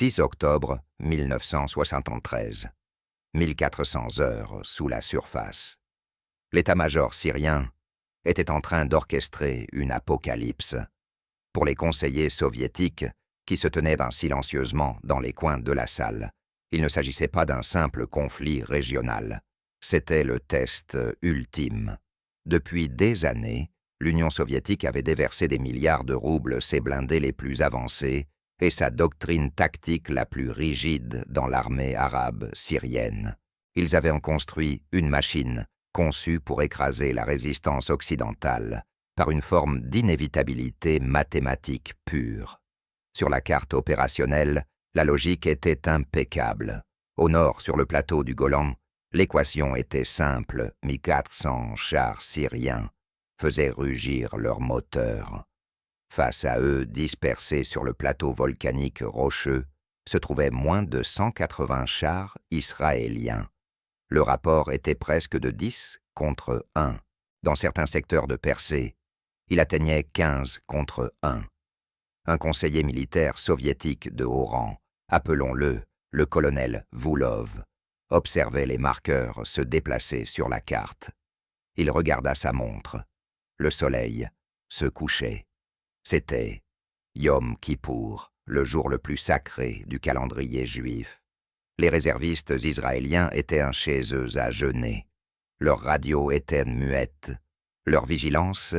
6 octobre 1973. 1400 heures sous la surface. L'état-major syrien était en train d'orchestrer une apocalypse. Pour les conseillers soviétiques, qui se tenaient silencieusement dans les coins de la salle, il ne s'agissait pas d'un simple conflit régional. C'était le test ultime. Depuis des années, l'Union soviétique avait déversé des milliards de roubles ses blindés les plus avancés et sa doctrine tactique la plus rigide dans l'armée arabe syrienne. Ils avaient en construit une machine conçue pour écraser la résistance occidentale par une forme d'inévitabilité mathématique pure. Sur la carte opérationnelle, la logique était impeccable. Au nord, sur le plateau du Golan, l'équation était simple, 1400 chars syriens faisaient rugir leurs moteurs. Face à eux, dispersés sur le plateau volcanique rocheux, se trouvaient moins de 180 chars israéliens. Le rapport était presque de 10 contre 1. Dans certains secteurs de percée, il atteignait 15 contre 1. Un conseiller militaire soviétique de haut rang, appelons-le le colonel Voulov, observait les marqueurs se déplacer sur la carte. Il regarda sa montre. Le soleil se couchait. C'était Yom Kippour, le jour le plus sacré du calendrier juif. Les réservistes israéliens étaient chez eux à jeûner. Leurs radios étaient muettes. Leur vigilance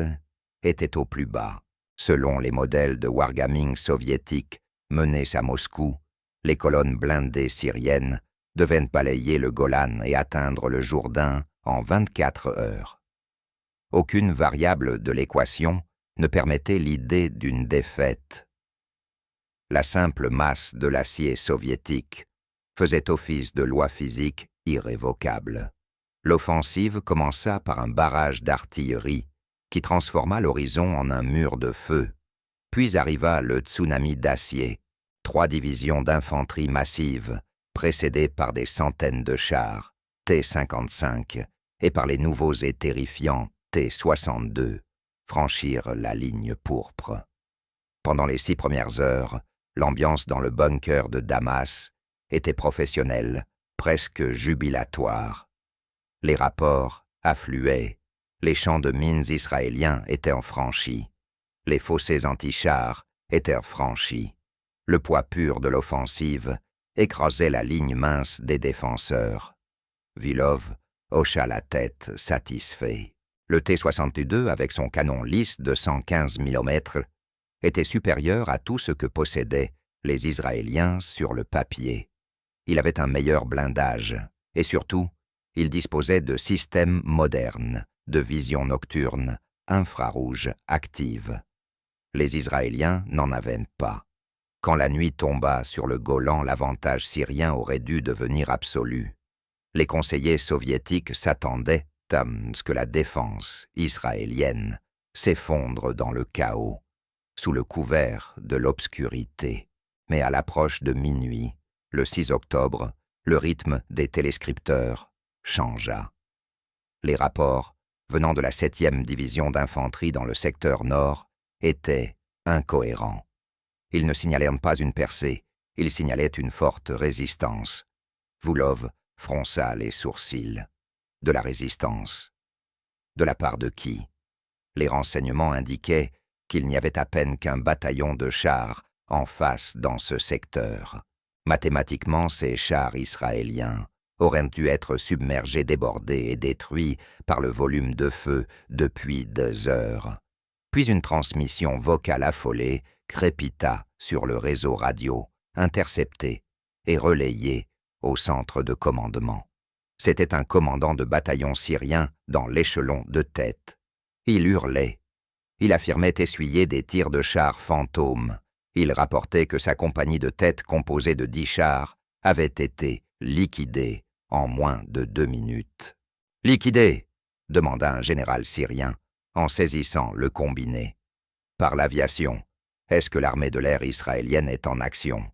était au plus bas. Selon les modèles de wargaming soviétiques menés à Moscou, les colonnes blindées syriennes devaient balayer le Golan et atteindre le Jourdain en 24 heures. Aucune variable de l'équation ne permettait l'idée d'une défaite. La simple masse de l'acier soviétique faisait office de loi physique irrévocable. L'offensive commença par un barrage d'artillerie qui transforma l'horizon en un mur de feu. Puis arriva le tsunami d'acier, 3 divisions d'infanterie massive, précédées par des centaines de chars, T-55, et par les nouveaux et terrifiants T-62, franchirent la ligne pourpre. Pendant les 6 premières heures, l'ambiance dans le bunker de Damas était professionnelle, presque jubilatoire. Les rapports affluaient. Les champs de mines israéliens étaient franchis. Les fossés anti-chars étaient franchis. Le poids pur de l'offensive écrasait la ligne mince des défenseurs. Vilov hocha la tête, satisfait. Le T-62, avec son canon lisse de 115 mm, était supérieur à tout ce que possédaient les Israéliens sur le papier. Il avait un meilleur blindage, et surtout, il disposait de systèmes modernes, de vision nocturne, infrarouge active. Les Israéliens n'en avaient pas. Quand la nuit tomba sur le Golan, l'avantage syrien aurait dû devenir absolu. Les conseillers soviétiques s'attendaient à ce que la défense israélienne s'effondre dans le chaos, sous le couvert de l'obscurité. Mais à l'approche de minuit, le 6 octobre, le rythme des téléscripteurs changea. Les rapports venant de la 7e division d'infanterie dans le secteur nord étaient incohérents. Ils ne signalaient pas une percée, ils signalaient une forte résistance. Voulov fronça les sourcils. De la résistance. De la part de qui? Les renseignements indiquaient qu'il n'y avait à peine qu'un bataillon de chars en face dans ce secteur. Mathématiquement, ces chars israéliens auraient dû être submergés, débordés et détruits par le volume de feu depuis 2 heures. Puis une transmission vocale affolée crépita sur le réseau radio, interceptée et relayée au centre de commandement. C'était un commandant de bataillon syrien dans l'échelon de tête. Il hurlait. Il affirmait essuyer des tirs de chars fantômes. Il rapportait que sa compagnie de tête composée de 10 chars avait été liquidée en moins de 2 minutes. « Liquidée !» demanda un général syrien en saisissant le combiné. « Par l'aviation. Est-ce que l'armée de l'air israélienne est en action ?»«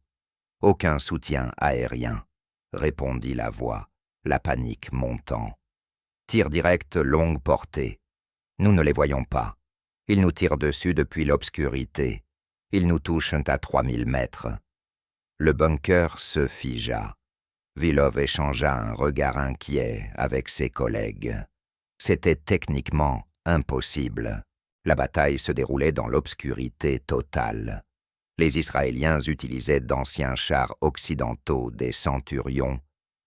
Aucun soutien aérien, » répondit la voix, la panique montant. « Tir direct longue portée. Nous ne les voyons pas. Ils nous tirent dessus depuis l'obscurité. Ils nous touchent à 3000 mètres. » Le bunker se figea. Vylov échangea un regard inquiet avec ses collègues. C'était techniquement impossible. La bataille se déroulait dans l'obscurité totale. Les Israéliens utilisaient d'anciens chars occidentaux, des Centurions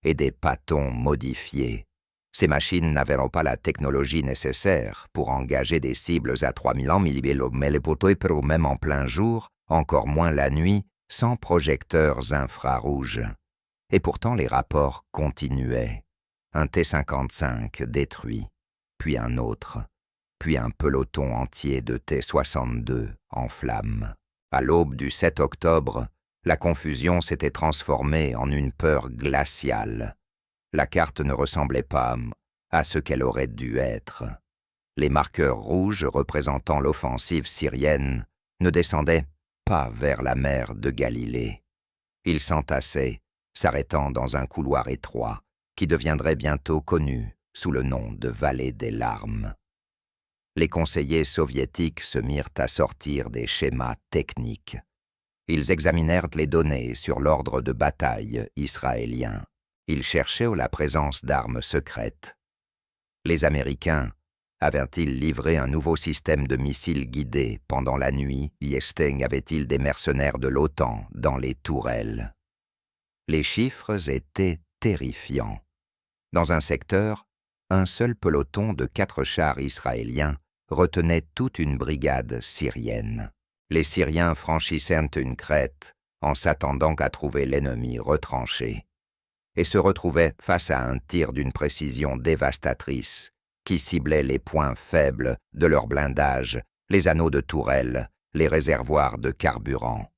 et des Pattons modifiés. Ces machines n'avaient pas la technologie nécessaire pour engager des cibles à 3000 ans, même en plein jour, encore moins la nuit, sans projecteurs infrarouges. Et pourtant les rapports continuaient. Un T-55 détruit, puis un autre, puis un peloton entier de T-62 en flammes. À l'aube du 7 octobre, la confusion s'était transformée en une peur glaciale. La carte ne ressemblait pas à ce qu'elle aurait dû être. Les marqueurs rouges représentant l'offensive syrienne ne descendaient pas vers la mer de Galilée. Ils s'entassaient, s'arrêtant dans un couloir étroit qui deviendrait bientôt connu sous le nom de vallée des larmes. Les conseillers soviétiques se mirent à sortir des schémas techniques. Ils examinèrent les données sur l'ordre de bataille israélien. Ils cherchaient la présence d'armes secrètes. Les Américains avaient-ils livré un nouveau système de missiles guidés pendant la nuit? Avait-il des mercenaires de l'OTAN dans les tourelles? Les chiffres étaient terrifiants. Dans un secteur, un seul peloton de 4 chars israéliens retenait toute une brigade syrienne. Les Syriens franchissaient une crête en s'attendant à trouver l'ennemi retranché et se retrouvaient face à un tir d'une précision dévastatrice qui ciblait les points faibles de leur blindage, les anneaux de tourelles, les réservoirs de carburant.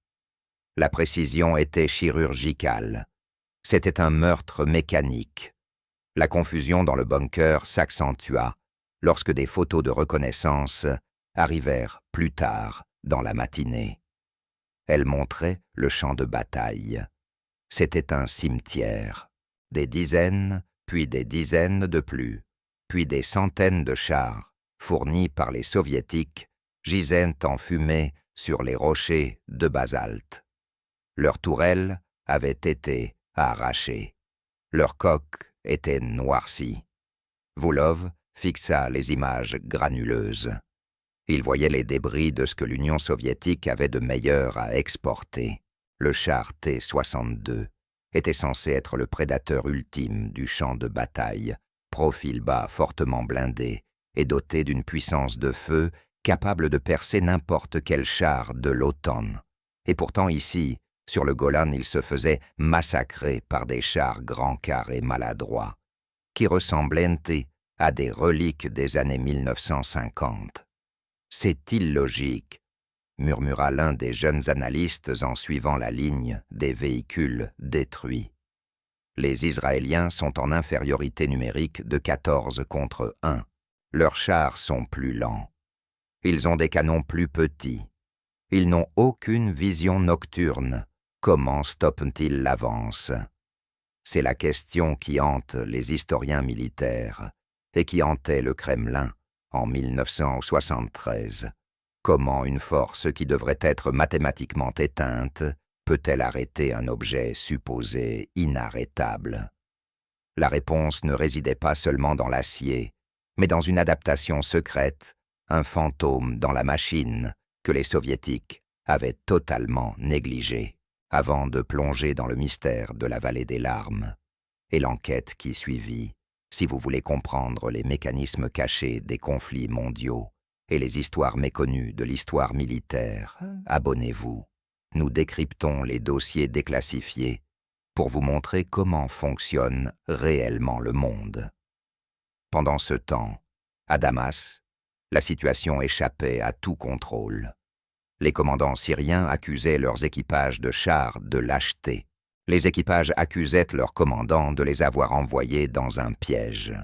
La précision était chirurgicale. C'était un meurtre mécanique. La confusion dans le bunker s'accentua lorsque des photos de reconnaissance arrivèrent plus tard dans la matinée. Elles montraient le champ de bataille. C'était un cimetière. Des dizaines, puis des dizaines de plus, puis des centaines de chars, fournis par les Soviétiques, gisaient en fumée sur les rochers de basalte. Leurs tourelles avaient été arrachées. Leurs coques étaient noircies. Vylov fixa les images granuleuses. Il voyait les débris de ce que l'Union soviétique avait de meilleur à exporter. Le char T-62 était censé être le prédateur ultime du champ de bataille, profil bas fortement blindé et doté d'une puissance de feu capable de percer n'importe quel char de l'OTAN. Et pourtant ici, sur le Golan, il se faisait massacrer par des chars grands carrés maladroits, qui ressemblaient à des reliques des années 1950. « C'est illogique », murmura l'un des jeunes analystes en suivant la ligne des véhicules détruits. Les Israéliens sont en infériorité numérique de 14 contre 1. Leurs chars sont plus lents. Ils ont des canons plus petits. Ils n'ont aucune vision nocturne. Comment stoppent-ils l'avance? C'est la question qui hante les historiens militaires et qui hantait le Kremlin en 1973. Comment une force qui devrait être mathématiquement éteinte peut-elle arrêter un objet supposé inarrêtable? La réponse ne résidait pas seulement dans l'acier, mais dans une adaptation secrète, un fantôme dans la machine que les Soviétiques avaient totalement négligé, avant de plonger dans le mystère de la vallée des larmes. Et l'enquête qui suivit, si vous voulez comprendre les mécanismes cachés des conflits mondiaux et les histoires méconnues de l'histoire militaire, abonnez-vous. Nous décryptons les dossiers déclassifiés pour vous montrer comment fonctionne réellement le monde. Pendant ce temps, à Damas, la situation échappait à tout contrôle. Les commandants syriens accusaient leurs équipages de chars de lâcheté. Les équipages accusaient leurs commandants de les avoir envoyés dans un piège.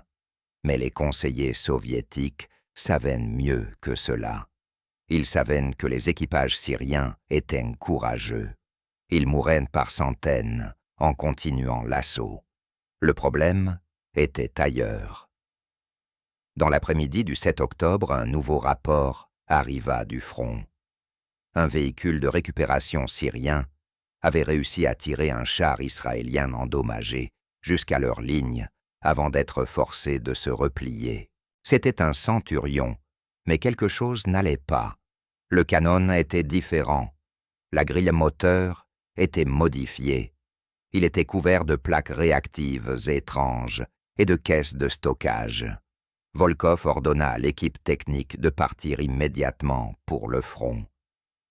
Mais les conseillers soviétiques savaient mieux que cela. Ils savaient que les équipages syriens étaient courageux. Ils mouraient par centaines en continuant l'assaut. Le problème était ailleurs. Dans l'après-midi du 7 octobre, un nouveau rapport arriva du front. Un véhicule de récupération syrien avaient réussi à tirer un char israélien endommagé jusqu'à leur ligne avant d'être forcés de se replier. C'était un centurion, mais quelque chose n'allait pas. Le canon était différent. La grille moteur était modifiée. Il était couvert de plaques réactives étranges et de caisses de stockage. Volkov ordonna à l'équipe technique de partir immédiatement pour le front.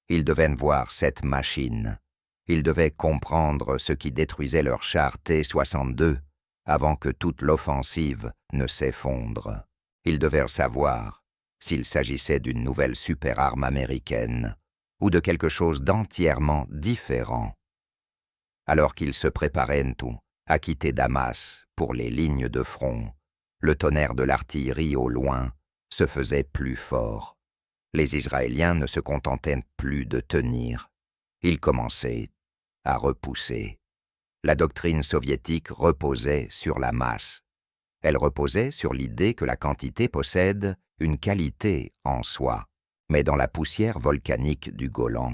Ils devaient voir cette machine. Ils devaient comprendre ce qui détruisait leur char T-62 avant que toute l'offensive ne s'effondre. Ils devaient savoir s'il s'agissait d'une nouvelle superarme américaine ou de quelque chose d'entièrement différent. Alors qu'ils se préparaient à quitter Damas pour les lignes de front, le tonnerre de l'artillerie au loin se faisait plus fort. Les Israéliens ne se contentaient plus de tenir. Ils commençaient à repousser. La doctrine soviétique reposait sur la masse. Elle reposait sur l'idée que la quantité possède une qualité en soi. Mais dans la poussière volcanique du Golan,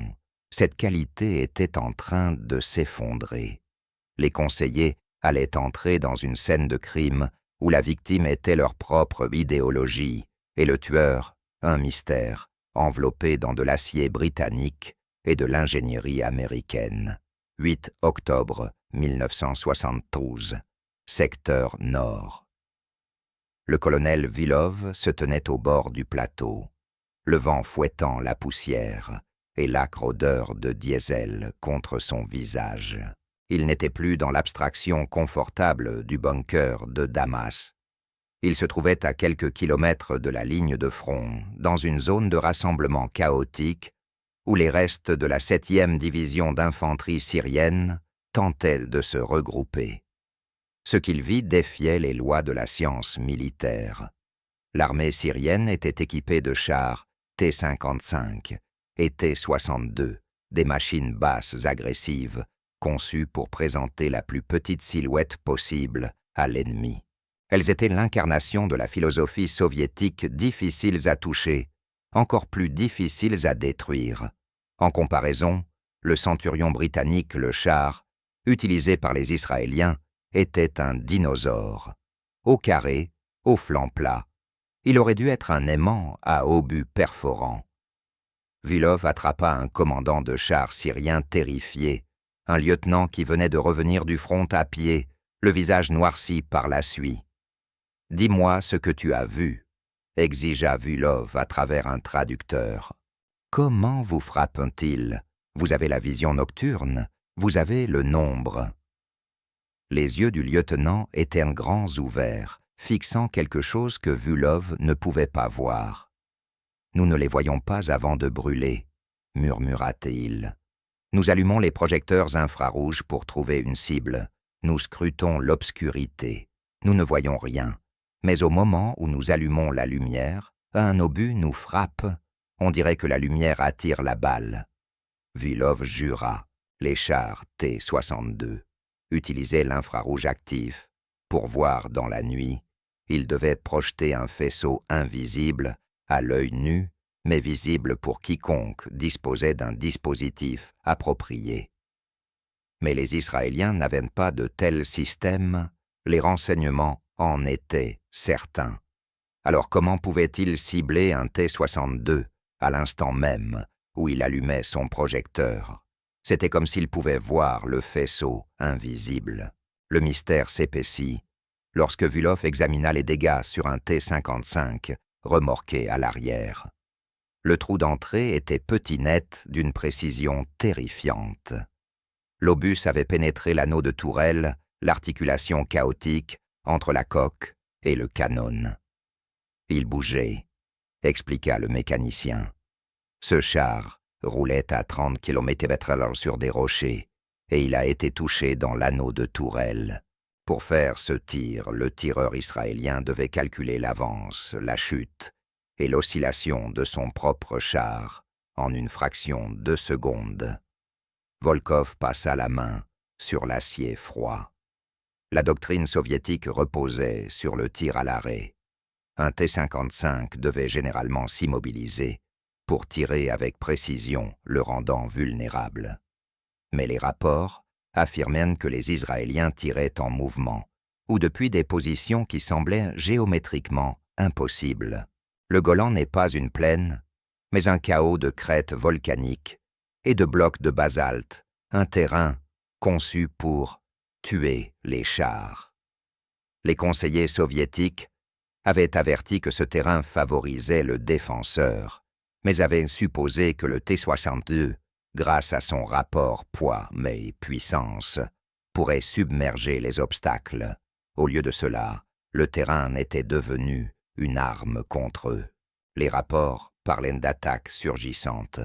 cette qualité était en train de s'effondrer. Les conseillers allaient entrer dans une scène de crime où la victime était leur propre idéologie et le tueur, un mystère, enveloppé dans de l'acier britannique et de l'ingénierie américaine. 8 octobre 1972, secteur nord. Le colonel Vylov se tenait au bord du plateau, le vent fouettant la poussière et l'âcre odeur de diesel contre son visage. Il n'était plus dans l'abstraction confortable du bunker de Damas. Il se trouvait à quelques kilomètres de la ligne de front, dans une zone de rassemblement chaotique où les restes de la 7e division d'infanterie syrienne tentaient de se regrouper. Ce qu'il vit défiait les lois de la science militaire. L'armée syrienne était équipée de chars T-55 et T-62, des machines basses agressives conçues pour présenter la plus petite silhouette possible à l'ennemi. Elles étaient l'incarnation de la philosophie soviétique difficiles à toucher, encore plus difficiles à détruire. En comparaison, le centurion britannique, le char, utilisé par les Israéliens, était un dinosaure. Au carré, au flanc plat, il aurait dû être un aimant à obus perforants. Vylov attrapa un commandant de char syrien terrifié, un lieutenant qui venait de revenir du front à pied, le visage noirci par la suie. « Dis-moi ce que tu as vu », exigea Vylov à travers un traducteur. « Comment vous frappe-t-il? Vous avez la vision nocturne, vous avez le nombre. » Les yeux du lieutenant étaient grands ouverts, fixant quelque chose que Vylov ne pouvait pas voir. « Nous ne les voyons pas avant de brûler, » murmura-t-il. « Nous allumons les projecteurs infrarouges pour trouver une cible. Nous scrutons l'obscurité. Nous ne voyons rien. Mais au moment où nous allumons la lumière, un obus nous frappe. On dirait que la lumière attire la balle. » Vylov jura. Les chars T-62 utilisaient l'infrarouge actif. Pour voir dans la nuit, ils devaient projeter un faisceau invisible à l'œil nu, mais visible pour quiconque disposait d'un dispositif approprié. Mais les Israéliens n'avaient pas de tel système, les renseignements en étaient certains. Alors comment pouvaient-ils cibler un T-62 à l'instant même où il allumait son projecteur? C'était comme s'ils pouvaient voir le faisceau invisible. Le mystère s'épaissit lorsque Vylov examina les dégâts sur un T-55 remorqué à l'arrière. Le trou d'entrée était petit net d'une précision terrifiante. L'obus avait pénétré l'anneau de tourelle, l'articulation chaotique entre la coque et le canon. Il bougeait, expliqua le mécanicien. Ce char roulait à 30 km/h sur des rochers et il a été touché dans l'anneau de tourelle. Pour faire ce tir, le tireur israélien devait calculer l'avance, la chute et l'oscillation de son propre char en une fraction de seconde. Volkov passa la main sur l'acier froid. La doctrine soviétique reposait sur le tir à l'arrêt. Un T-55 devait généralement s'immobiliser pour tirer avec précision, le rendant vulnérable. Mais les rapports affirmaient que les Israéliens tiraient en mouvement, ou depuis des positions qui semblaient géométriquement impossibles. Le Golan n'est pas une plaine, mais un chaos de crêtes volcaniques et de blocs de basalte, un terrain conçu pour tuer les chars. Les conseillers soviétiques avaient averti que ce terrain favorisait le défenseur, mais avaient supposé que le T-62, grâce à son rapport poids mais puissance, pourrait submerger les obstacles. Au lieu de cela, le terrain était devenu une arme contre eux. Les rapports parlaient d'attaques surgissantes.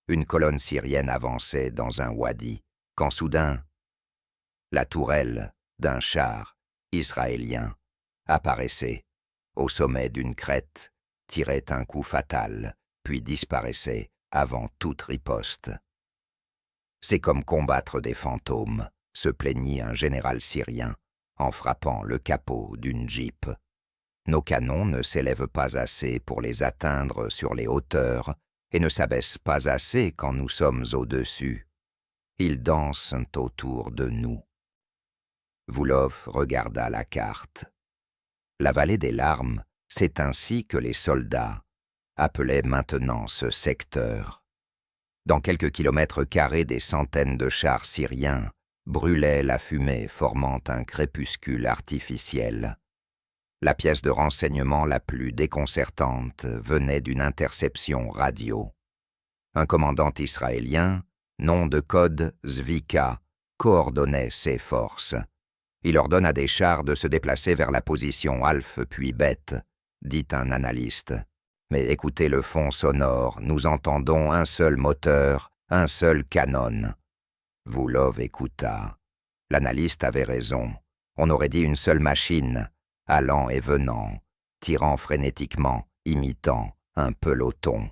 Une colonne syrienne avançait dans un wadi, quand soudain, la tourelle d'un char israélien apparaissait au sommet d'une crête, tirait un coup fatal, puis disparaissait avant toute riposte. « C'est comme combattre des fantômes », se plaignit un général syrien en frappant le capot d'une Jeep. Nos canons ne s'élèvent pas assez pour les atteindre sur les hauteurs et ne s'abaissent pas assez quand nous sommes au-dessus. Ils dansent autour de nous. Voulov regarda la carte. La vallée des larmes, c'est ainsi que les soldats appelaient maintenant ce secteur. Dans quelques kilomètres carrés, des centaines de chars syriens brûlaient la fumée formant un crépuscule artificiel. La pièce de renseignement la plus déconcertante venait d'une interception radio. Un commandant israélien, nom de code Zvika, coordonnait ses forces. Il ordonne à des chars de se déplacer vers la position Alpha puis Beth, dit un analyste. Mais écoutez le fond sonore, nous entendons un seul moteur, un seul canon. Voulov écouta. L'analyste avait raison. On aurait dit une seule machine, allant et venant, tirant frénétiquement, imitant un peloton.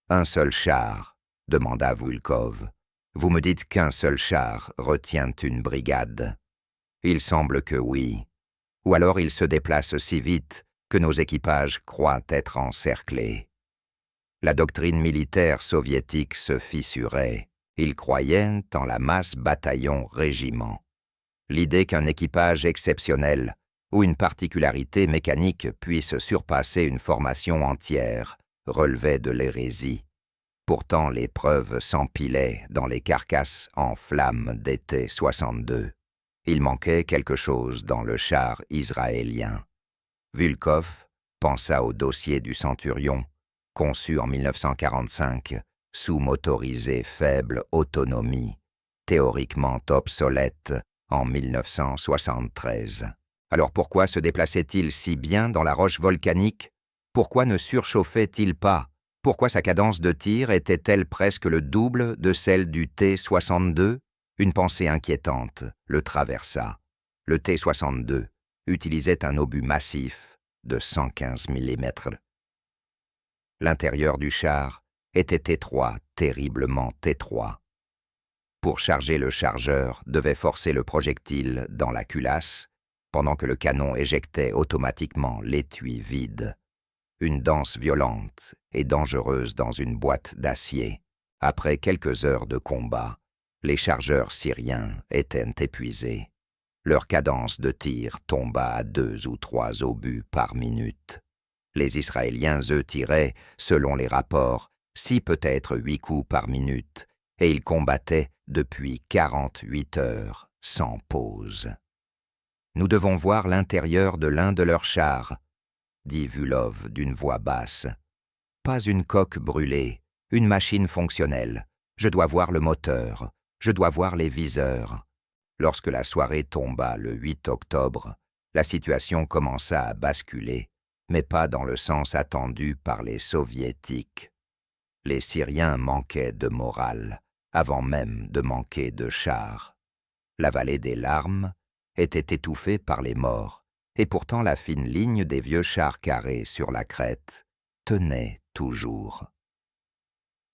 Un seul char, demanda Vulkov. Vous me dites qu'un seul char retient une brigade. Il semble que oui. Ou alors il se déplace si vite que nos équipages croient être encerclés. La doctrine militaire soviétique se fissurait. Ils croyaient en la masse bataillon-régiment. L'idée qu'un équipage exceptionnel ou une particularité mécanique puisse surpasser une formation entière relevait de l'hérésie. Pourtant les preuves s'empilaient dans les carcasses en flammes des T-62. Il manquait quelque chose dans le char israélien. Vulkov pensa au dossier du Centurion, conçu en 1945, sous-motorisé faible autonomie, théoriquement obsolète en 1973. Alors pourquoi se déplaçait-il si bien dans la roche volcanique? Pourquoi ne surchauffait-il pas? Pourquoi sa cadence de tir était-elle presque le double de celle du T-62? Une pensée inquiétante le traversa. Le T-62 utilisait un obus massif de 115 mm. L'intérieur du char était étroit, terriblement étroit. Pour charger le chargeur, devait forcer le projectile dans la culasse, pendant que le canon éjectait automatiquement l'étui vide. Une danse violente et dangereuse dans une boîte d'acier. Après quelques heures de combat, les chargeurs syriens étaient épuisés. Leur cadence de tir tomba à 2 ou 3 obus par minute. Les Israéliens, eux, tiraient, selon les rapports, 6 peut-être 8 coups par minute, et ils combattaient depuis 48 heures, sans pause. « Nous devons voir l'intérieur de l'un de leurs chars, » dit Vulov d'une voix basse. « Pas une coque brûlée, une machine fonctionnelle. Je dois voir le moteur, je dois voir les viseurs. » Lorsque la soirée tomba le 8 octobre, la situation commença à basculer, mais pas dans le sens attendu par les Soviétiques. Les Syriens manquaient de morale, avant même de manquer de chars. La vallée des larmes était étouffée par les morts, et pourtant la fine ligne des vieux chars carrés sur la crête tenait toujours.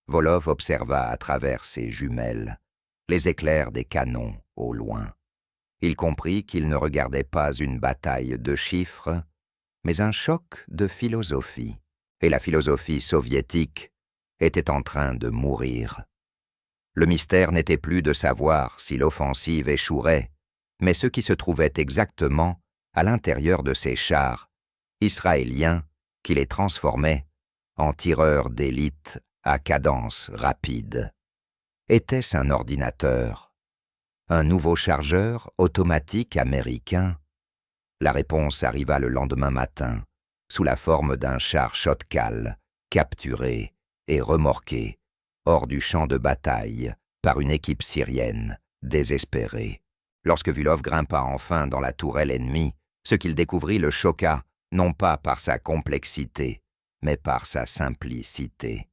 Volov observa à travers ses jumelles les éclairs des canons au loin. Il comprit qu'il ne regardait pas une bataille de chiffres, mais un choc de philosophie. Et la philosophie soviétique était en train de mourir. Le mystère n'était plus de savoir si l'offensive échouerait, mais ce qui se trouvait exactement à l'intérieur de ces chars israéliens qui les transformaient en tireurs d'élite à cadence rapide. Était-ce un ordinateur? Un nouveau chargeur automatique américain? La réponse arriva le lendemain matin, sous la forme d'un char Shotcal, capturé et remorqué hors du champ de bataille par une équipe syrienne, désespérée. Lorsque Vulov grimpa enfin dans la tourelle ennemie, ce qu'il découvrit le choqua, non pas par sa complexité, mais par sa simplicité.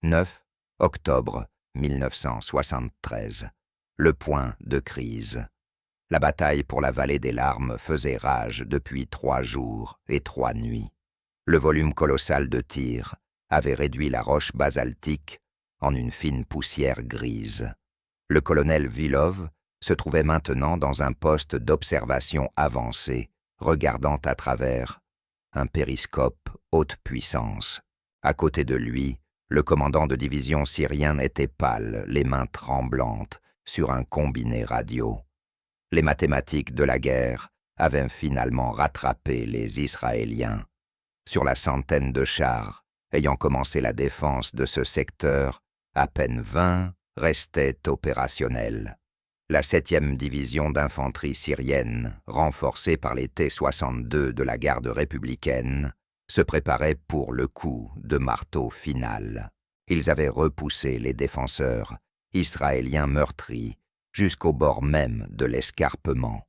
9 octobre 1973. Le point de crise. La bataille pour la vallée des larmes faisait rage depuis 3 jours et 3 nuits. Le volume colossal de tirs avait réduit la roche basaltique en une fine poussière grise. Le colonel Vulov se trouvait maintenant dans un poste d'observation avancé, regardant à travers un périscope haute puissance. À côté de lui, le commandant de division syrien était pâle, les mains tremblantes, sur un combiné radio. Les mathématiques de la guerre avaient finalement rattrapé les Israéliens. Sur la centaine de chars ayant commencé la défense de ce secteur, à peine 20 restaient opérationnels. La 7e division d'infanterie syrienne, renforcée par les T-62 de la garde républicaine, se préparait pour le coup de marteau final. Ils avaient repoussé les défenseurs israéliens meurtris jusqu'au bord même de l'escarpement.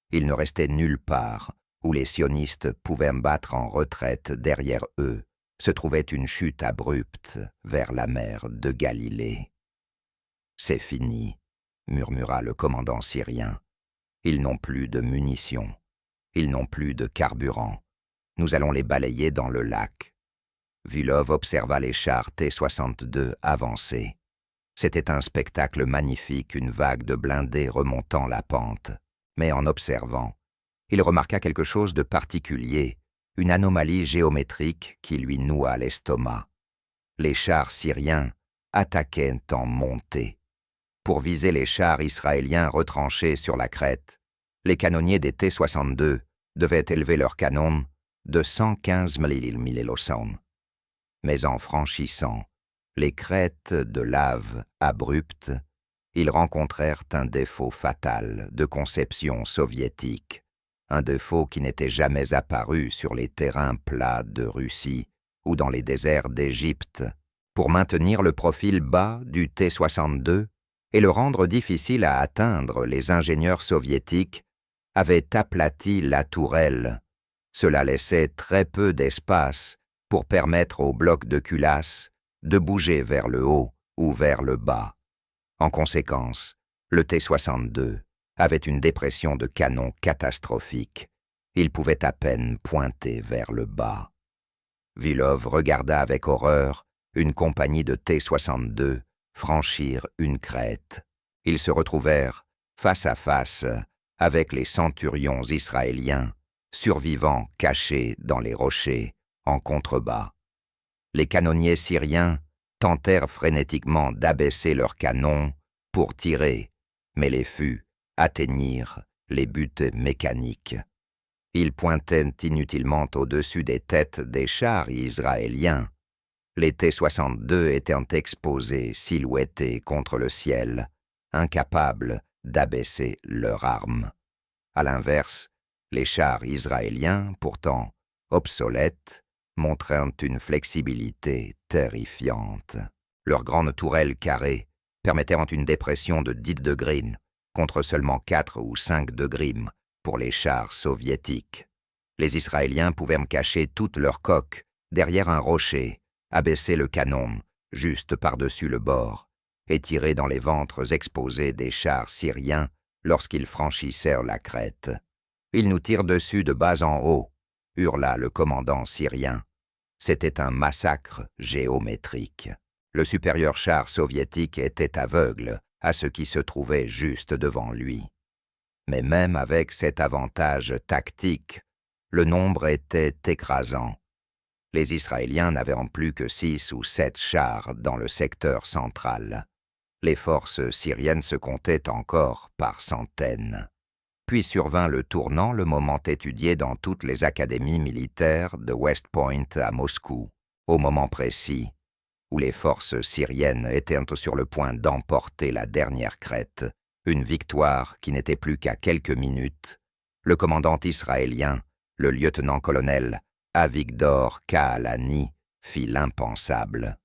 Il ne restait nulle part où les sionistes pouvaient battre en retraite derrière eux. Se trouvait une chute abrupte vers la mer de Galilée. « C'est fini », murmura le commandant syrien. « Ils n'ont plus de munitions. Ils n'ont plus de carburant. Nous allons les balayer dans le lac. » Vulov observa les chars T-62 avancer. C'était un spectacle magnifique, une vague de blindés remontant la pente. Mais en observant, il remarqua quelque chose de particulier, une anomalie géométrique qui lui noua l'estomac. Les chars syriens attaquaient en montée. Pour viser les chars israéliens retranchés sur la crête, les canonniers des T-62 devaient élever leurs canons de 115 mm. Mais en franchissant les crêtes de lave abruptes, ils rencontrèrent un défaut fatal de conception soviétique, un défaut qui n'était jamais apparu sur les terrains plats de Russie ou dans les déserts d'Égypte. Pour maintenir le profil bas du T-62 et le rendre difficile à atteindre, les ingénieurs soviétiques avaient aplati la tourelle. Cela laissait très peu d'espace pour permettre aux blocs de culasse de bouger vers le haut ou vers le bas. En conséquence, le T-62 avait une dépression de canon catastrophique. Il pouvait à peine pointer vers le bas. Vulov regarda avec horreur une compagnie de T-62 franchir une crête. Ils se retrouvèrent face à face avec les centurions israéliens, survivants cachés dans les rochers en contrebas. Les canonniers syriens tentèrent frénétiquement d'abaisser leurs canons pour tirer, mais les fûts atteignirent les buts mécaniques. Ils pointaient inutilement au-dessus des têtes des chars israéliens. Les T-62 étaient exposés, silhouettés contre le ciel, incapables d'abaisser leurs armes. À l'inverse, les chars israéliens, pourtant obsolètes, montrèrent une flexibilité terrifiante. Leurs grandes tourelles carrées permettaient une dépression de 10 degrés contre seulement 4 ou 5 degrés pour les chars soviétiques. Les Israéliens pouvaient cacher toutes leurs coques derrière un rocher, abaisser le canon juste par-dessus le bord et tirer dans les ventres exposés des chars syriens lorsqu'ils franchissèrent la crête. « Ils nous tirent dessus de bas en haut », hurla le commandant syrien. C'était un massacre géométrique. Le supérieur char soviétique était aveugle à ce qui se trouvait juste devant lui. Mais même avec cet avantage tactique, le nombre était écrasant. Les Israéliens n'avaient en plus que 6 ou 7 chars dans le secteur central. Les forces syriennes se comptaient encore par centaines. Puis survint le tournant, le moment étudié dans toutes les académies militaires de West Point à Moscou, au moment précis où les forces syriennes étaient sur le point d'emporter la dernière crête, une victoire qui n'était plus qu'à quelques minutes. Le commandant israélien, le lieutenant-colonel Avigdor Kaalani, fit l'impensable.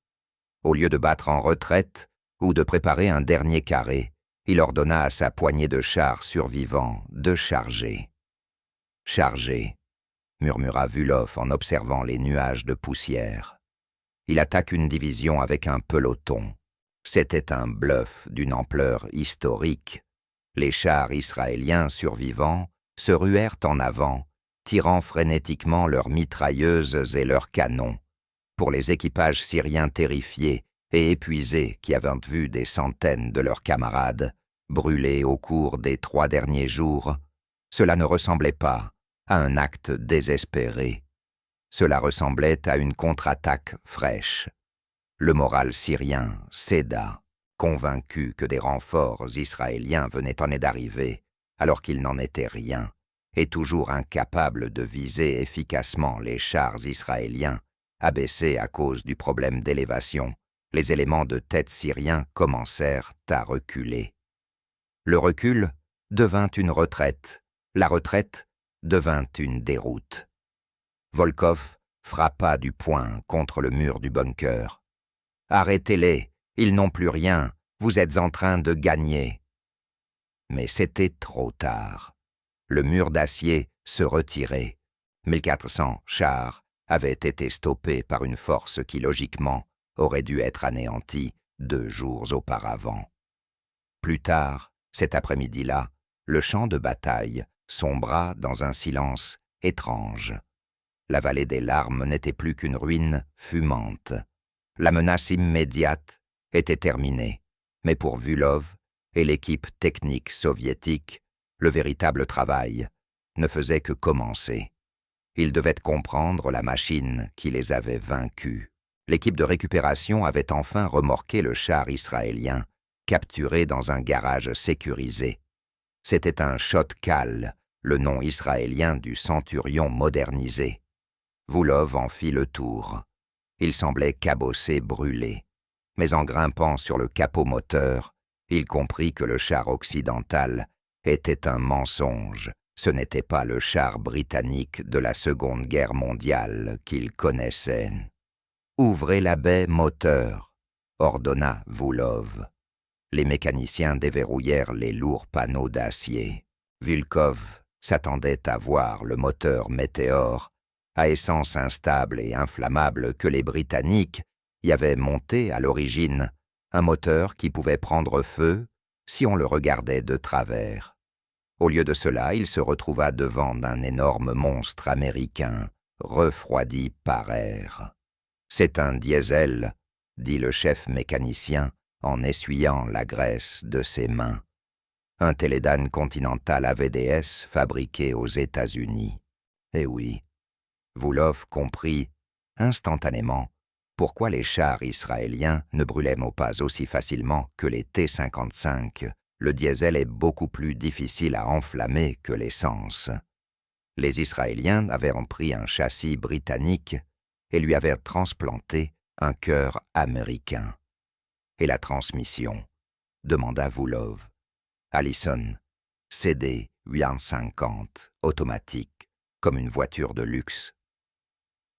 Au lieu de battre en retraite ou de préparer un dernier carré, il ordonna à sa poignée de chars survivants de charger. « Charger », murmura Vulov en observant les nuages de poussière. Il attaque une division avec un peloton. C'était un bluff d'une ampleur historique. Les chars israéliens survivants se ruèrent en avant, tirant frénétiquement leurs mitrailleuses et leurs canons. Pour les équipages syriens terrifiés et épuisés qui avaient vu des centaines de leurs camarades brûlés au cours des 3 derniers jours, cela ne ressemblait pas à un acte désespéré. Cela ressemblait à une contre-attaque fraîche. Le moral syrien céda, convaincu que des renforts israéliens venaient en d'arriver, alors qu'il n'en était rien, et toujours incapable de viser efficacement les chars israéliens, abaissés à cause du problème d'élévation. Les éléments de tête syriens commencèrent à reculer. Le recul devint une retraite, la retraite devint une déroute. Volkov frappa du poing contre le mur du bunker. « Arrêtez-les, ils n'ont plus rien, vous êtes en train de gagner. » Mais c'était trop tard. Le mur d'acier se retirait. 1400 chars avaient été stoppés par une force qui, logiquement, aurait dû être anéantie 2 jours auparavant. Plus tard, cet après-midi-là, le champ de bataille sombra dans un silence étrange. La vallée des larmes n'était plus qu'une ruine fumante. La menace immédiate était terminée, mais pour Vulov et l'équipe technique soviétique, le véritable travail ne faisait que commencer. Ils devaient comprendre la machine qui les avait vaincus. L'équipe de récupération avait enfin remorqué le char israélien, capturé dans un garage sécurisé. C'était un Shotkal, le nom israélien du centurion modernisé. Vulov en fit le tour. Il semblait cabossé, brûlé. Mais en grimpant sur le capot moteur, il comprit que le char occidental était un mensonge. Ce n'était pas le char britannique de la Seconde Guerre mondiale qu'il connaissait. « Ouvrez la baie moteur », ordonna Vulov. Les mécaniciens déverrouillèrent les lourds panneaux d'acier. Vulkov s'attendait à voir le moteur Météore, à essence instable et inflammable que les Britanniques y avaient monté à l'origine, un moteur qui pouvait prendre feu si on le regardait de travers. Au lieu de cela, il se retrouva devant un énorme monstre américain, refroidi par air. « C'est un diesel », dit le chef mécanicien en essuyant la graisse de ses mains. Un Teledan Continental AVDS fabriqué aux États-Unis. Eh oui, Vulov comprit instantanément pourquoi les chars israéliens ne brûlaient pas aussi facilement que les T-55. Le diesel est beaucoup plus difficile à enflammer que l'essence. Les Israéliens avaient pris un châssis britannique et lui avaient transplanté un cœur américain. « Et la transmission ?» demanda Vulov. « Allison, CD 850, automatique, comme une voiture de luxe. »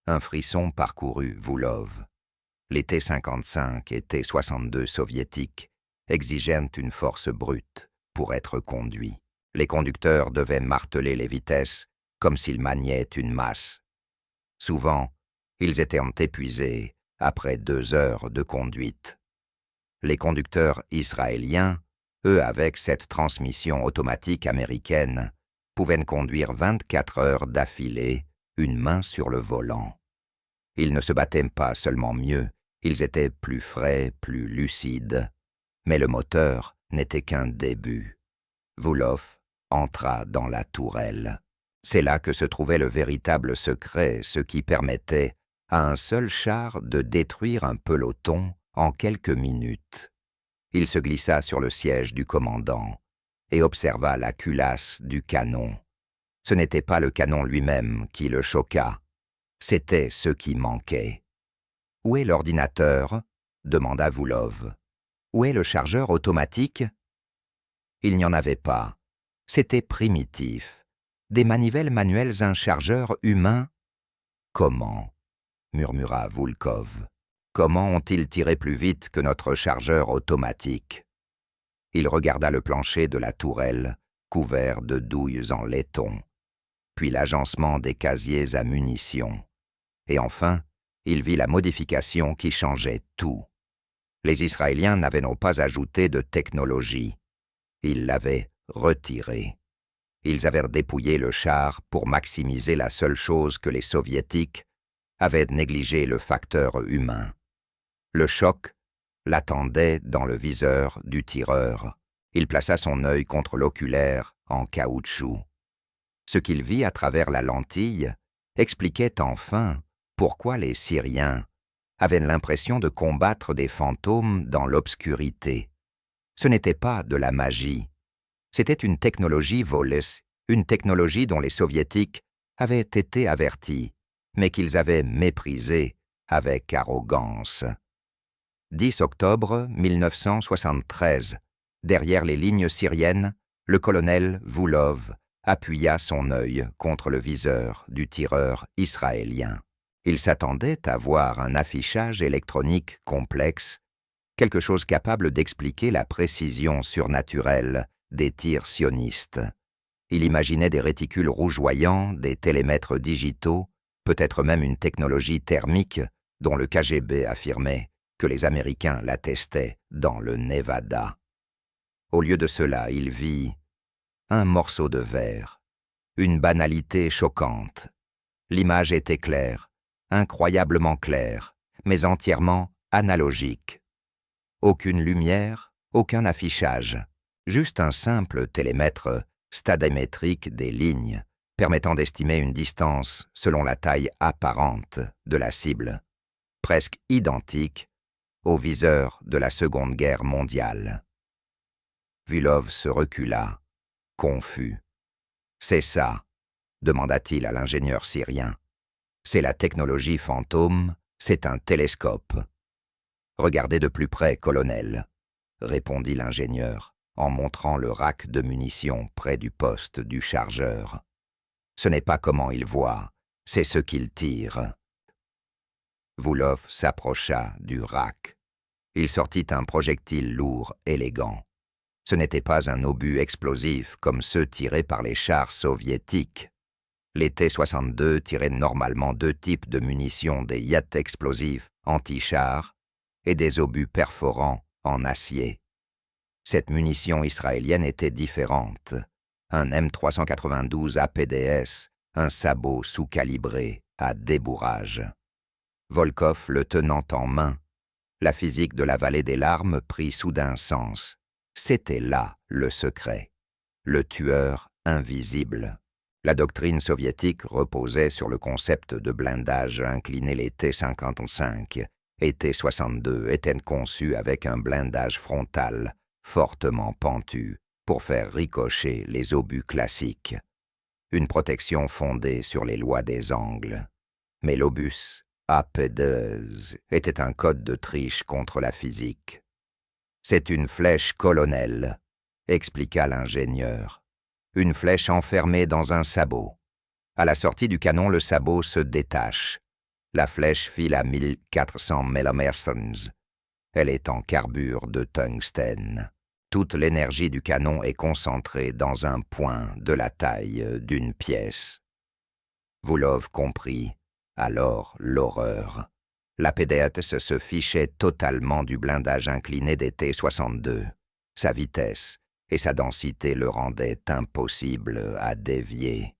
Un frisson parcourut Vulov. Les T-55 et T-62 soviétiques exigeaient une force brute pour être conduits. Les conducteurs devaient marteler les vitesses comme s'ils maniaient une masse. Souvent, ils étaient épuisés après 2 heures de conduite. Les conducteurs israéliens, eux avec cette transmission automatique américaine, pouvaient conduire 24 heures d'affilée, une main sur le volant. Ils ne se battaient pas seulement mieux, ils étaient plus frais, plus lucides. Mais le moteur n'était qu'un début. Vulov entra dans la tourelle. C'est là que se trouvait le véritable secret, ce qui permettait à un seul char de détruire un peloton en quelques minutes. Il se glissa sur le siège du commandant et observa la culasse du canon. Ce n'était pas le canon lui-même qui le choqua, c'était ce qui manquait. « Où est l'ordinateur » demanda Voulov. « Où est le chargeur automatique » Il n'y en avait pas. C'était primitif. Des manivelles manuelles, un chargeur humain. « Comment » murmura Volkov. « Comment ont-ils tiré plus vite que notre chargeur automatique » Il regarda le plancher de la tourelle, couvert de douilles en laiton, puis l'agencement des casiers à munitions. Et enfin, il vit la modification qui changeait tout. Les Israéliens n'avaient non pas ajouté de technologie, ils l'avaient retirée. Ils avaient dépouillé le char pour maximiser la seule chose que les Soviétiques avaient négligé, le facteur humain. Le choc l'attendait dans le viseur du tireur. Il plaça son œil contre l'oculaire en caoutchouc. Ce qu'il vit à travers la lentille expliquait enfin pourquoi les Syriens avaient l'impression de combattre des fantômes dans l'obscurité. Ce n'était pas de la magie. C'était une technologie volée, une technologie dont les Soviétiques avaient été avertis, mais qu'ils avaient méprisée avec arrogance. 10 octobre 1973, derrière les lignes syriennes, le colonel Voulov appuya son œil contre le viseur du tireur israélien. Il s'attendait à voir un affichage électronique complexe, quelque chose capable d'expliquer la précision surnaturelle des tirs sionistes. Il imaginait des réticules rougeoyants, des télémètres digitaux, peut-être même une technologie thermique dont le KGB affirmait que les Américains la testaient dans le Nevada. Au lieu de cela, il vit un morceau de verre, une banalité choquante. L'image était claire, incroyablement claire, mais entièrement analogique. Aucune lumière, aucun affichage, juste un simple télémètre stadiométrique des lignes, permettant d'estimer une distance selon la taille apparente de la cible, presque identique au viseur de la Seconde Guerre mondiale. Voulov se recula, confus. « C'est ça » demanda-t-il à l'ingénieur syrien. « C'est la technologie fantôme, c'est un télescope. »« Regardez de plus près, colonel, » répondit l'ingénieur, en montrant le rack de munitions près du poste du chargeur. « Ce n'est pas comment il voit, c'est ce qu'il tire. » Voulov s'approcha du rack. Il sortit un projectile lourd, élégant. Ce n'était pas un obus explosif comme ceux tirés par les chars soviétiques. Les T-62 tiraient normalement 2 types de munitions, des jets explosifs anti-chars et des obus perforants en acier. Cette munition israélienne était différente. Un M392 APDS, un sabot sous-calibré à débourrage. Volkov le tenant en main, la physique de la vallée des larmes prit soudain sens. C'était là le secret, le tueur invisible. La doctrine soviétique reposait sur le concept de blindage incliné. Les T-55 et T-62 étaient conçus avec un blindage frontal fortement pentu pour faire ricocher les obus classiques. Une protection fondée sur les lois des angles. Mais l'obus AP2 était un code de triche contre la physique. « C'est une flèche colonel », expliqua l'ingénieur. « Une flèche enfermée dans un sabot. À la sortie du canon, le sabot se détache. La flèche file à 1400 millimetres. Elle est en carbure de tungstène. Toute l'énergie du canon est concentrée dans un point de la taille d'une pièce. » Voulov comprit alors l'horreur. La PDS se fichait totalement du blindage incliné des T-62. Sa vitesse et sa densité le rendaient impossible à dévier.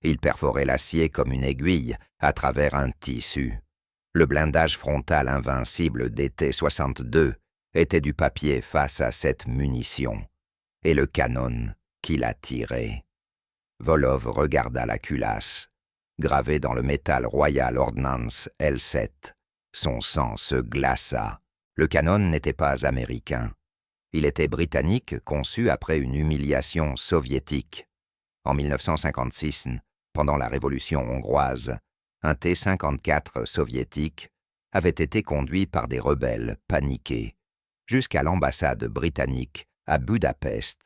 Il perforait l'acier comme une aiguille à travers un tissu. Le blindage frontal invincible des T-62 était du papier face à cette munition, et le canon qui la tirait. Volov regarda la culasse, gravée dans le métal Royal Ordnance L7. Son sang se glaça. Le canon n'était pas américain. Il était britannique, conçu après une humiliation soviétique. En 1956, pendant la Révolution hongroise, un T-54 soviétique avait été conduit par des rebelles paniqués jusqu'à l'ambassade britannique à Budapest.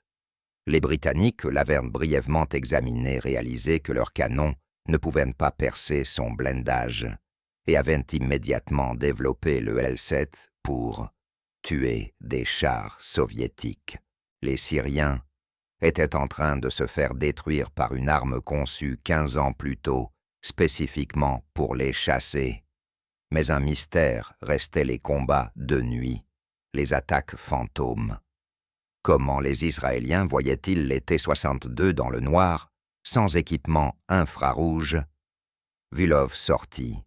Les Britanniques l'avaient brièvement examiné, réalisé que leurs canons ne pouvaient pas percer son blindage et avaient immédiatement développé le L-7 pour tuer des chars soviétiques. Les Syriens étaient en train de se faire détruire par une arme conçue 15 ans plus tôt, spécifiquement pour les chasser. Mais un mystère restait les combats de nuit, les attaques fantômes. Comment les Israéliens voyaient-ils les T-62 dans le noir, sans équipement infrarouge? Vulov sortit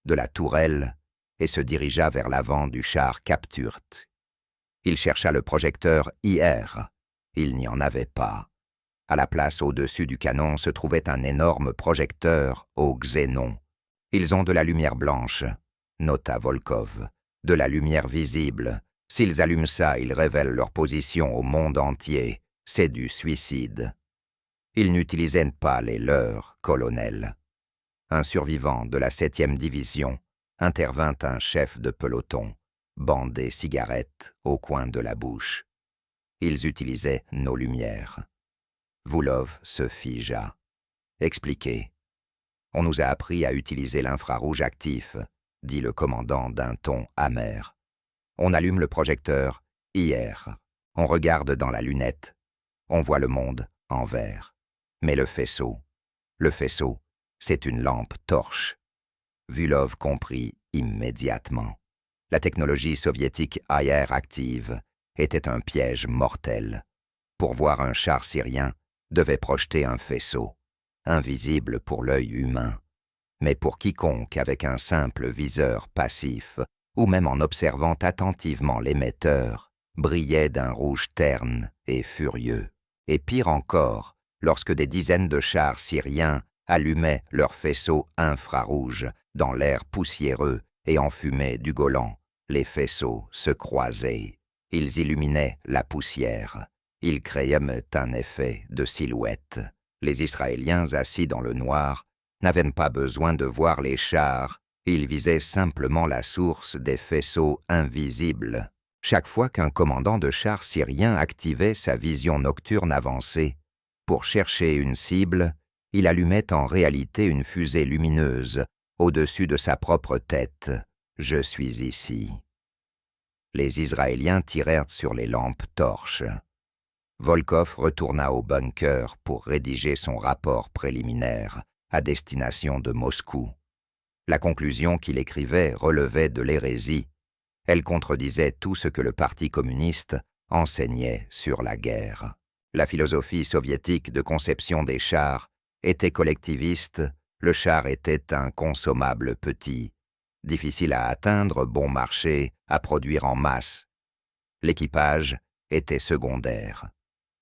de la tourelle et se dirigea vers l'avant du char Kapturt. Il chercha le projecteur IR. Il n'y en avait pas. À la place au-dessus du canon se trouvait un énorme projecteur au xénon. Ils ont de la lumière blanche, nota Volkov, de la lumière visible. S'ils allument ça, ils révèlent leur position au monde entier. C'est du suicide. Ils n'utilisaient pas les leurs, colonel. Un survivant de la 7e division intervint un chef de peloton, bandé cigarette au coin de la bouche. Ils utilisaient nos lumières. Vulov se figea. Expliquez. On nous a appris à utiliser l'infrarouge actif, dit le commandant d'un ton amer. On allume le projecteur, IR. On regarde dans la lunette. On voit le monde en vert. Mais le faisceau, c'est une lampe torche. Vulov comprit immédiatement. La technologie soviétique IR active était un piège mortel. Pour voir un char syrien, devait projeter un faisceau, invisible pour l'œil humain, mais pour quiconque avec un simple viseur passif, ou même en observant attentivement l'émetteur, brillait d'un rouge terne et furieux. Et pire encore, lorsque des dizaines de chars syriens allumaient leurs faisceaux infrarouges dans l'air poussiéreux et enfumé du Golan, les faisceaux se croisaient. Ils illuminaient la poussière. Ils créaient un effet de silhouette. Les Israéliens, assis dans le noir, n'avaient pas besoin de voir les chars. Ils visaient simplement la source des faisceaux invisibles. Chaque fois qu'un commandant de char syrien activait sa vision nocturne avancée pour chercher une cible, il allumait en réalité une fusée lumineuse au-dessus de sa propre tête. « Je suis ici ». Les Israéliens tirèrent sur les lampes torches. Volkov retourna au bunker pour rédiger son rapport préliminaire à destination de Moscou. La conclusion qu'il écrivait relevait de l'hérésie. Elle contredisait tout ce que le Parti communiste enseignait sur la guerre. La philosophie soviétique de conception des chars était collectiviste, le char était un consommable petit, difficile à atteindre, bon marché, à produire en masse. L'équipage était secondaire.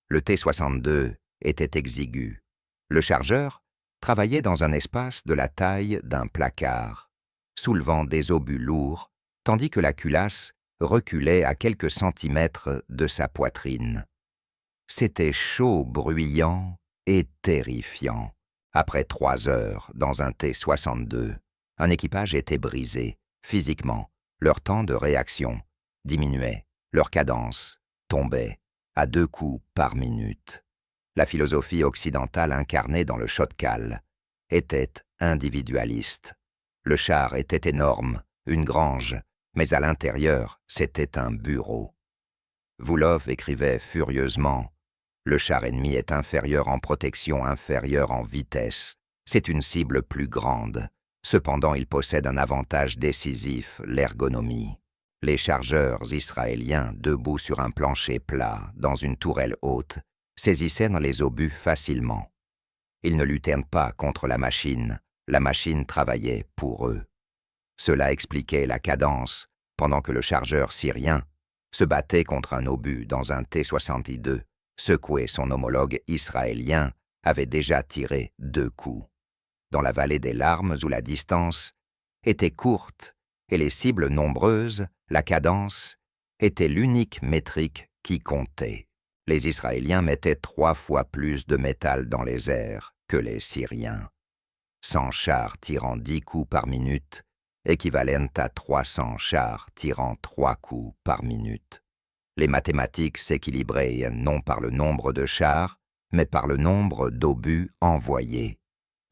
Le T-62 était exigu. Le chargeur travaillait dans un espace de la taille d'un placard, soulevant des obus lourds, tandis que la culasse reculait à quelques centimètres de sa poitrine. C'était chaud, bruyant et terrifiant. Après 3 heures dans un T-62, un équipage était brisé, physiquement. Leur temps de réaction diminuait, leur cadence tombait à 2 coups par minute. La philosophie occidentale incarnée dans le Chotkal était individualiste. Le char était énorme, une grange, mais à l'intérieur, c'était un bureau. Vulov écrivait furieusement « Le char ennemi est inférieur en protection, inférieur en vitesse. C'est une cible plus grande. Cependant, il possède un avantage décisif, l'ergonomie. » Les chargeurs israéliens, debout sur un plancher plat, dans une tourelle haute, saisissaient dans les obus facilement. Ils ne luttaient pas contre la machine travaillait pour eux. Cela expliquait la cadence, pendant que le chargeur syrien se battait contre un obus dans un T-62, secoué son homologue israélien, avait déjà tiré 2 coups. Dans la vallée des larmes où la distance était courte et les cibles nombreuses, la cadence était l'unique métrique qui comptait. Les Israéliens mettaient 3 fois plus de métal dans les airs que les Syriens. 100 chars tirant 10 coups par minute équivalent à 300 chars tirant 3 coups par minute. Les mathématiques s'équilibraient non par le nombre de chars, mais par le nombre d'obus envoyés.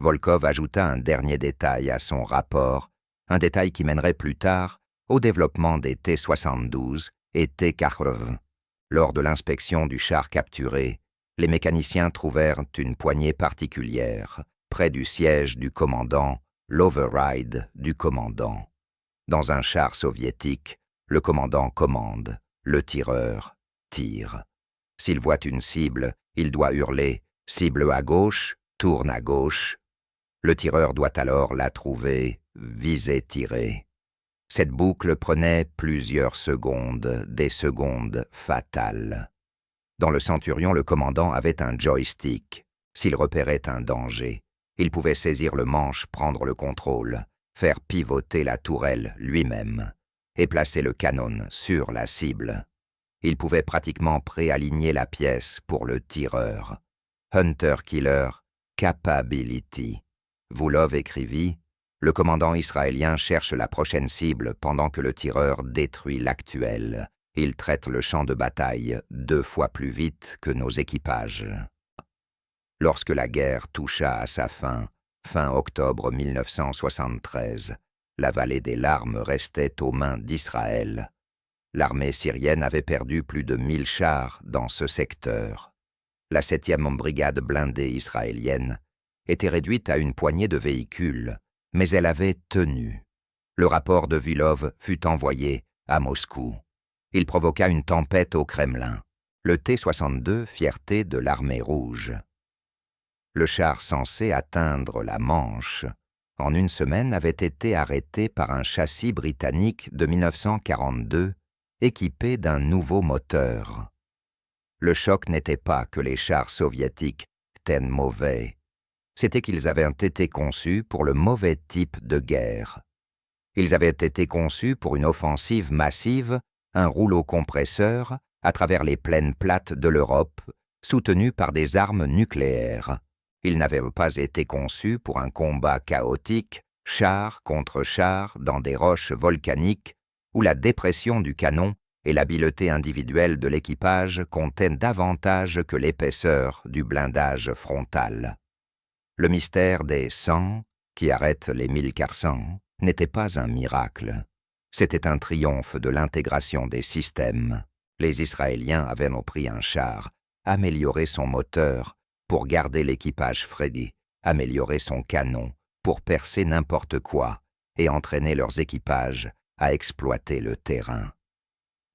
Volkov ajouta un dernier détail à son rapport, un détail qui mènerait plus tard au développement des T-72 et T-80. Lors de l'inspection du char capturé, les mécaniciens trouvèrent une poignée particulière, près du siège du commandant, l'override du commandant. Dans un char soviétique, le commandant commande, le tireur tire. S'il voit une cible, il doit hurler « cible à gauche, tourne à gauche ». Le tireur doit alors la trouver, viser, tirer. Cette boucle prenait plusieurs secondes, des secondes fatales. Dans le Centurion, le commandant avait un joystick. S'il repérait un danger, il pouvait saisir le manche, prendre le contrôle, faire pivoter la tourelle lui-même et placer le canon sur la cible. Il pouvait pratiquement préaligner la pièce pour le tireur. Hunter-Killer Capability. Voulov écrivit « Le commandant israélien cherche la prochaine cible pendant que le tireur détruit l'actuelle. Il traite le champ de bataille 2 fois plus vite que nos équipages. » Lorsque la guerre toucha à sa fin octobre 1973, la vallée des larmes restait aux mains d'Israël. L'armée syrienne avait perdu plus de 1000 chars dans ce secteur. La 7e brigade blindée israélienne était réduite à une poignée de véhicules, mais elle avait tenu. Le rapport de Voulov fut envoyé à Moscou. Il provoqua une tempête au Kremlin. Le T-62, fierté de l'armée rouge. Le char censé atteindre la Manche, en une semaine, avait été arrêté par un châssis britannique de 1942, équipé d'un nouveau moteur. Le choc n'était pas que les chars soviétiques étaient mauvais, c'était qu'ils avaient été conçus pour le mauvais type de guerre. Ils avaient été conçus pour une offensive massive, un rouleau compresseur, à travers les plaines plates de l'Europe, soutenus par des armes nucléaires. Ils n'avaient pas été conçus pour un combat chaotique, char contre char, dans des roches volcaniques, où la dépression du canon et l'habileté individuelle de l'équipage comptaient davantage que l'épaisseur du blindage frontal. Le mystère des 100, qui arrêtent les 1400, n'était pas un miracle. C'était un triomphe de l'intégration des systèmes. Les Israéliens avaient pris un char, amélioré son moteur pour garder l'équipage frais, amélioré son canon pour percer n'importe quoi et entraîner leurs équipages à exploiter le terrain.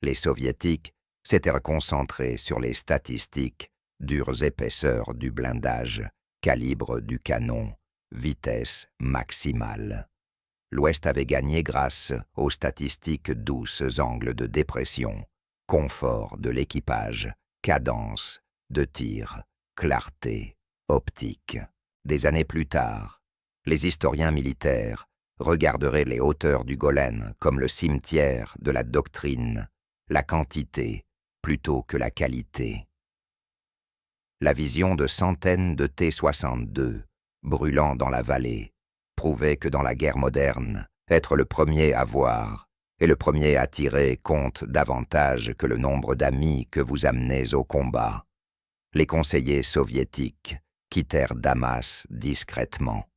Les Soviétiques s'étaient concentrés sur les statistiques, dures épaisseurs du blindage, calibre du canon, vitesse maximale. L'Ouest avait gagné grâce aux statistiques douces, angles de dépression, confort de l'équipage, cadence de tir, clarté optique. Des années plus tard, les historiens militaires regarderaient les hauteurs du Golan comme le cimetière de la doctrine, la quantité plutôt que la qualité. La vision de centaines de T-62, brûlant dans la vallée, prouvait que dans la guerre moderne, être le premier à voir et le premier à tirer compte davantage que le nombre d'amis que vous amenez au combat. Les conseillers soviétiques quittèrent Damas discrètement.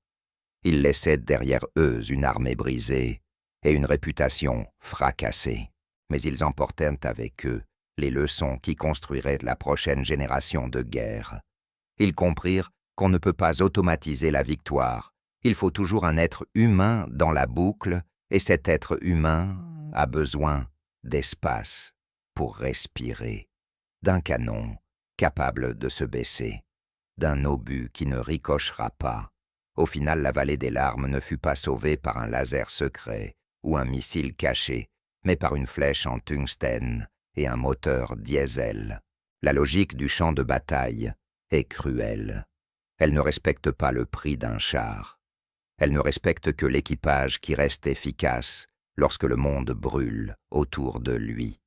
Ils laissaient derrière eux une armée brisée et une réputation fracassée. Mais ils emportèrent avec eux les leçons qui construiraient la prochaine génération de guerre. Ils comprirent qu'on ne peut pas automatiser la victoire. Il faut toujours un être humain dans la boucle, et cet être humain a besoin d'espace pour respirer, d'un canon capable de se baisser, d'un obus qui ne ricochera pas. Au final, la vallée des larmes ne fut pas sauvée par un laser secret ou un missile caché, mais par une flèche en tungstène et un moteur diesel. La logique du champ de bataille est cruelle. Elle ne respecte pas le prix d'un char. Elle ne respecte que l'équipage qui reste efficace lorsque le monde brûle autour de lui.